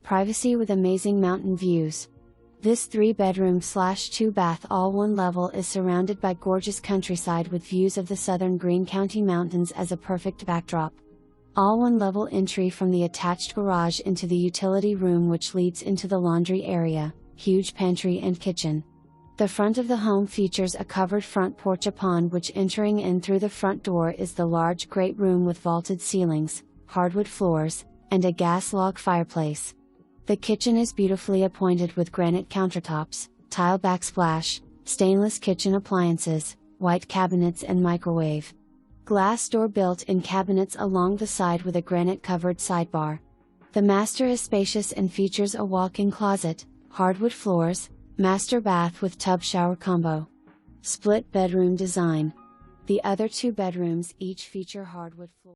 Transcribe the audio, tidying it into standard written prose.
privacy with amazing mountain views. This 3-bedroom/2-bath all-one level is surrounded by gorgeous countryside with views of the Southern Greene County mountains as a perfect backdrop. All-one level entry from the attached garage into the utility room, which leads into the laundry area, huge pantry and kitchen. The front of the home features a covered front porch, upon which entering in through the front door is the large great room with vaulted ceilings, hardwood floors, and a gas log fireplace. The kitchen is beautifully appointed with granite countertops, tile backsplash, stainless kitchen appliances, white cabinets and microwave. Glass door built-in cabinets along the side with a granite covered sidebar. The master is spacious and features a walk-in closet, hardwood floors, master bath with tub shower combo. Split bedroom design. The other 2 bedrooms each feature hardwood floors.